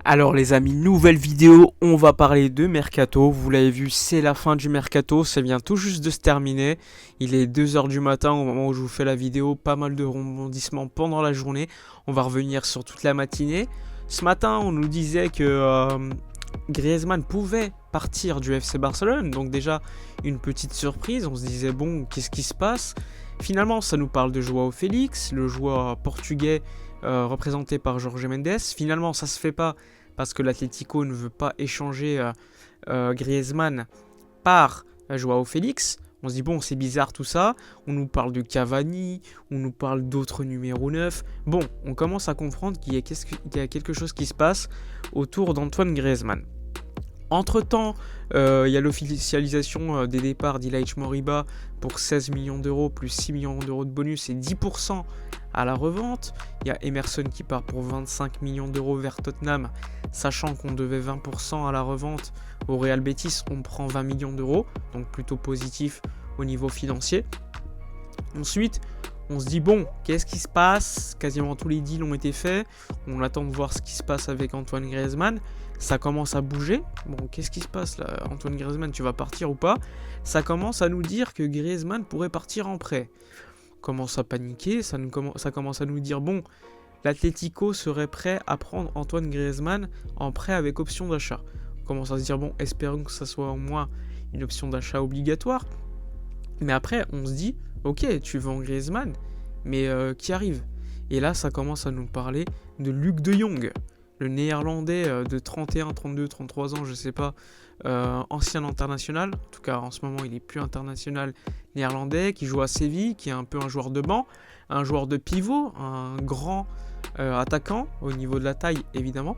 Alors les amis, nouvelle vidéo, on va parler de Mercato. Vous l'avez vu, c'est la fin du Mercato, ça vient tout juste de se terminer. Il est 2 h du matin au moment où je vous fais la vidéo, pas mal de rebondissements pendant la journée. On va revenir sur toute la matinée. Ce matin, on nous disait que Griezmann pouvait partir du FC Barcelone, donc déjà une petite surprise. On se disait bon, qu'est-ce qui se passe? Finalement, ça nous parle de Joao Félix, le joueur portugais représenté par Jorge Mendes. Finalement, ça se fait pas parce que l'Atlético ne veut pas échanger Griezmann par Joao Félix. On se dit bon, c'est bizarre tout ça. On nous parle de Cavani, on nous parle d'autres numéros 9. Bon, on commence à comprendre qu'il y a quelque chose qui se passe autour d'Antoine Griezmann. Entre-temps, il y a l'officialisation des départs d'Ilaish Moriba pour 16 millions d'euros plus 6 millions d'euros de bonus et 10% à la revente. Il y a Emerson qui part pour 25 millions d'euros vers Tottenham, sachant qu'on devait 20% à la revente au Real Betis, on prend 20 millions d'euros, donc plutôt positif au niveau financier. Ensuite, on se dit bon, qu'est-ce qui se passe? Quasiment tous les deals ont été faits. On attend de voir ce qui se passe avec Antoine Griezmann. Ça commence à bouger. Bon, qu'est-ce qui se passe là? Antoine Griezmann, tu vas partir ou pas? Ça commence à nous dire que Griezmann pourrait partir en prêt. On commence à paniquer. Ça commence à nous dire bon, l'Atlético serait prêt à prendre Antoine Griezmann en prêt avec option d'achat. On commence à se dire bon, espérons que ça soit au moins une option d'achat obligatoire. Mais après, on se dit ok, tu vends Griezmann, mais qui arrive? Et là, ça commence à nous parler de Luc de Jong, le néerlandais de 31, 32, 33 ans, je sais pas, ancien international. En tout cas, en ce moment, il est plus international néerlandais, qui joue à Séville, qui est un peu un joueur de banc, un joueur de pivot, un grand attaquant, au niveau de la taille, évidemment.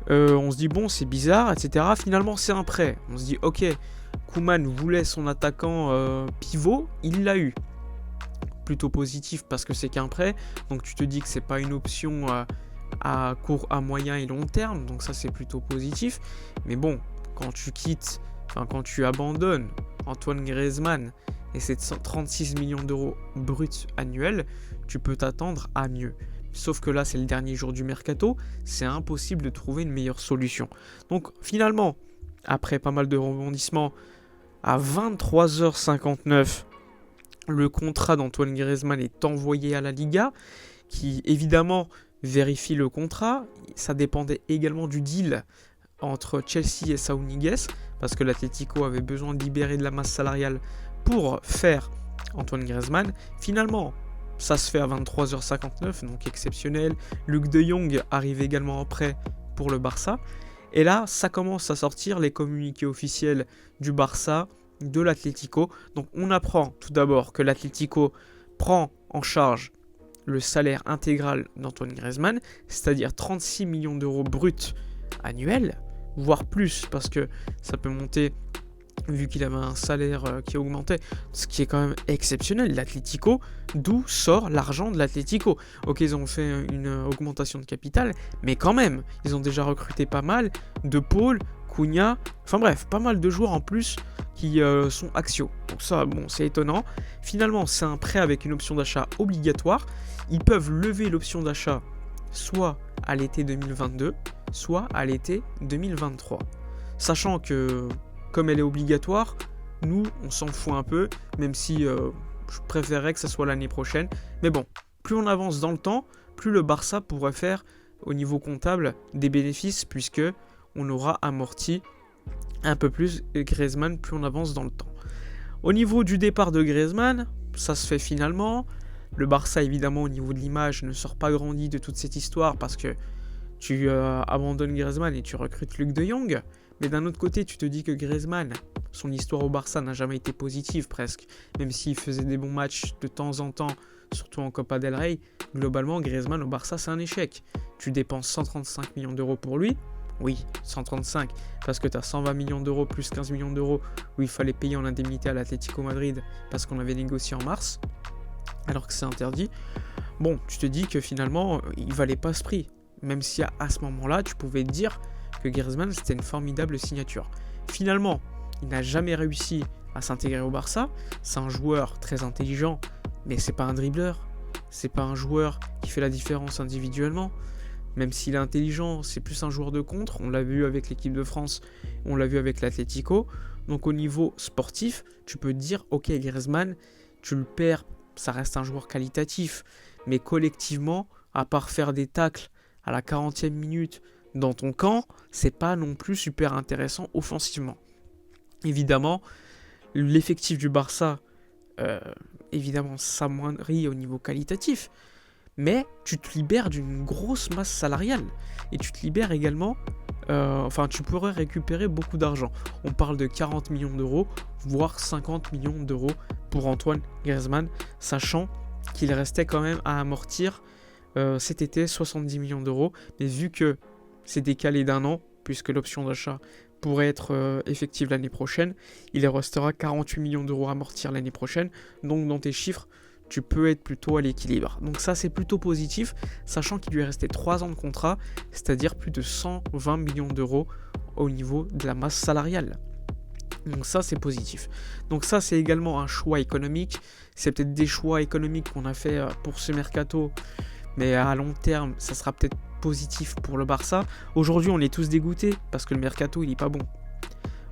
On se dit, bon, c'est bizarre, etc. Finalement, c'est un prêt. On se dit, ok, Koeman voulait son attaquant pivot, il l'a eu. Plutôt positif parce que c'est qu'un prêt, donc tu te dis que c'est pas une option à court, à moyen et long terme, donc ça c'est plutôt positif. Mais bon, quand tu abandonnes Antoine Griezmann et c'est 36 millions d'euros bruts annuels, tu peux t'attendre à mieux. Sauf que là c'est le dernier jour du mercato, c'est impossible de trouver une meilleure solution. Donc finalement, après pas mal de rebondissements, à 23h59, le contrat d'Antoine Griezmann est envoyé à la Liga, qui évidemment vérifie le contrat. Ça dépendait également du deal entre Chelsea et Saúl Ñíguez, parce que l'Atlético avait besoin de libérer de la masse salariale pour faire Antoine Griezmann. Finalement, ça se fait à 23h59, donc exceptionnel. Luc de Jong arrive également en prêt pour le Barça. Et là, ça commence à sortir les communiqués officiels du Barça, de l'Atlético. Donc on apprend tout d'abord que l'Atlético prend en charge le salaire intégral d'Antoine Griezmann, c'est-à-dire 36 millions d'euros bruts annuels, voire plus, parce que ça peut monter vu qu'il avait un salaire qui augmentait, ce qui est quand même exceptionnel. L'Atlético, d'où sort l'argent de l'Atlético? Ok, ils ont fait une augmentation de capital, mais quand même, ils ont déjà recruté pas mal de Paul, Cunha, enfin bref, pas mal de joueurs en plus qui sont axiaux. Donc ça, bon, c'est étonnant. Finalement, c'est un prêt avec une option d'achat obligatoire. Ils peuvent lever l'option d'achat soit à l'été 2022, soit à l'été 2023. Sachant que, comme elle est obligatoire, nous, on s'en fout un peu, même si je préférerais que ça soit l'année prochaine. Mais bon, plus on avance dans le temps, plus le Barça pourrait faire, au niveau comptable, des bénéfices, puisque on aura amorti un peu plus Griezmann plus on avance dans le temps. Au niveau du départ de Griezmann, ça se fait finalement. Le Barça, évidemment, au niveau de l'image, ne sort pas grandi de toute cette histoire parce que tu abandonnes Griezmann et tu recrutes Luc de Jong. Mais d'un autre côté, tu te dis que Griezmann, son histoire au Barça n'a jamais été positive presque. Même s'il faisait des bons matchs de temps en temps, surtout en Copa del Rey, globalement, Griezmann au Barça, c'est un échec. Tu dépenses 135 millions d'euros pour lui. Oui, 135, parce que tu as 120 millions d'euros plus 15 millions d'euros où il fallait payer en indemnité à l'Atlético Madrid parce qu'on avait négocié en mars, alors que c'est interdit. Bon, tu te dis que finalement, il valait pas ce prix. Même si à ce moment-là, tu pouvais te dire que Griezmann, c'était une formidable signature. Finalement, il n'a jamais réussi à s'intégrer au Barça. C'est un joueur très intelligent, mais c'est pas un dribbleur. C'est pas un joueur qui fait la différence individuellement. même s'il est intelligent, c'est plus un joueur de contre. On l'a vu avec l'équipe de France, on l'a vu avec l'Atlético. Donc au niveau sportif, tu peux te dire, ok, Griezmann, tu le perds, ça reste un joueur qualitatif. Mais collectivement, à part faire des tacles à la 40e minute dans ton camp, c'est pas non plus super intéressant offensivement. Évidemment, l'effectif du Barça, évidemment, s'amoindrit au niveau qualitatif. Mais tu te libères d'une grosse masse salariale. Et tu te libères également... tu pourrais récupérer beaucoup d'argent. On parle de 40 millions d'euros, voire 50 millions d'euros pour Antoine Griezmann, sachant qu'il restait quand même à amortir cet été 70 millions d'euros. Mais vu que c'est décalé d'un an, puisque l'option d'achat pourrait être effective l'année prochaine, il restera 48 millions d'euros à amortir l'année prochaine. Donc dans tes chiffres, tu peux être plutôt à l'équilibre. Donc ça, c'est plutôt positif, sachant qu'il lui est resté 3 ans de contrat, c'est-à-dire plus de 120 millions d'euros au niveau de la masse salariale. Donc ça, c'est positif. Donc ça, c'est également un choix économique. C'est peut-être des choix économiques qu'on a fait pour ce mercato, mais à long terme, ça sera peut-être positif pour le Barça. Aujourd'hui, on est tous dégoûtés parce que le mercato, il est pas bon.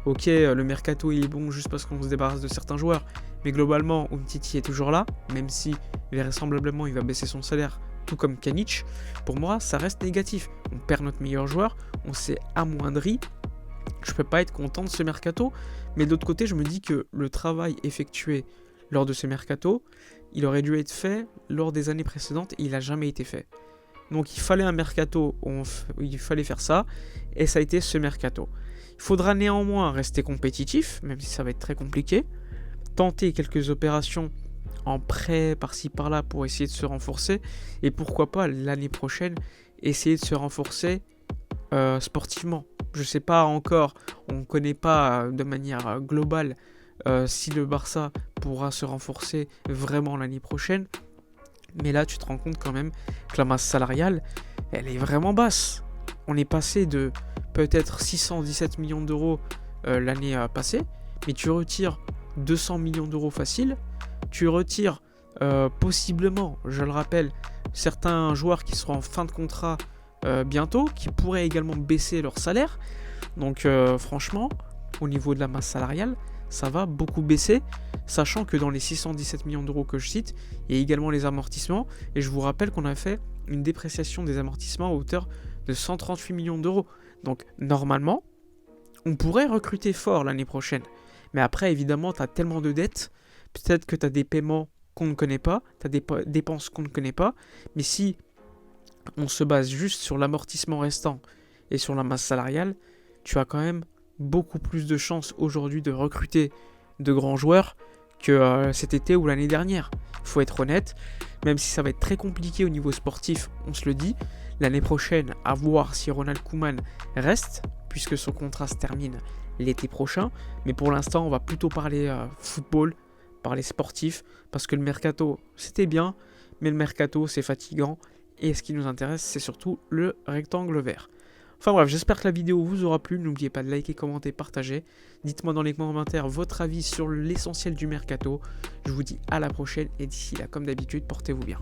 Ok, le mercato, il est bon juste parce qu'on se débarrasse de certains joueurs. Mais globalement, Umtiti est toujours là, même si vraisemblablement il va baisser son salaire, tout comme Pjanic. Pour moi, ça reste négatif. On perd notre meilleur joueur, on s'est amoindri. Je peux pas être content de ce mercato, mais d'autre côté, je me dis que le travail effectué lors de ce mercato, il aurait dû être fait lors des années précédentes et il n'a jamais été fait. Donc il fallait un mercato où il fallait faire ça, et ça a été ce mercato. Il faudra néanmoins rester compétitif, même si ça va être très compliqué. Tenter quelques opérations en prêt par-ci par-là pour essayer de se renforcer, et pourquoi pas l'année prochaine essayer de se renforcer sportivement. Je sais pas encore, on ne connaît pas de manière globale si le Barça pourra se renforcer vraiment l'année prochaine, mais là tu te rends compte quand même que la masse salariale, elle est vraiment basse. On est passé de peut-être 617 millions d'euros l'année passée, mais tu retires 200 millions d'euros facile, tu retires possiblement, je le rappelle, certains joueurs qui seront en fin de contrat bientôt, qui pourraient également baisser leur salaire. Donc franchement, au niveau de la masse salariale, ça va beaucoup baisser, sachant que dans les 617 millions d'euros que je cite, il y a également les amortissements, et je vous rappelle qu'on a fait une dépréciation des amortissements à hauteur de 138 millions d'euros. Donc normalement, on pourrait recruter fort l'année prochaine. Mais après, évidemment, tu as tellement de dettes, peut-être que tu as des paiements qu'on ne connaît pas, tu as des dépenses qu'on ne connaît pas, mais si on se base juste sur l'amortissement restant et sur la masse salariale, tu as quand même beaucoup plus de chances aujourd'hui de recruter de grands joueurs que cet été ou l'année dernière. Il faut être honnête, même si ça va être très compliqué au niveau sportif, on se le dit. L'année prochaine, à voir si Ronald Koeman reste, puisque son contrat se termine l'été prochain. Mais pour l'instant, on va plutôt parler football, parler sportif, parce que le mercato, c'était bien, mais le mercato, c'est fatigant. Et ce qui nous intéresse, c'est surtout le rectangle vert. Enfin bref, j'espère que la vidéo vous aura plu. N'oubliez pas de liker, commenter, partager. Dites-moi dans les commentaires votre avis sur l'essentiel du mercato. Je vous dis à la prochaine et d'ici là, comme d'habitude, portez-vous bien.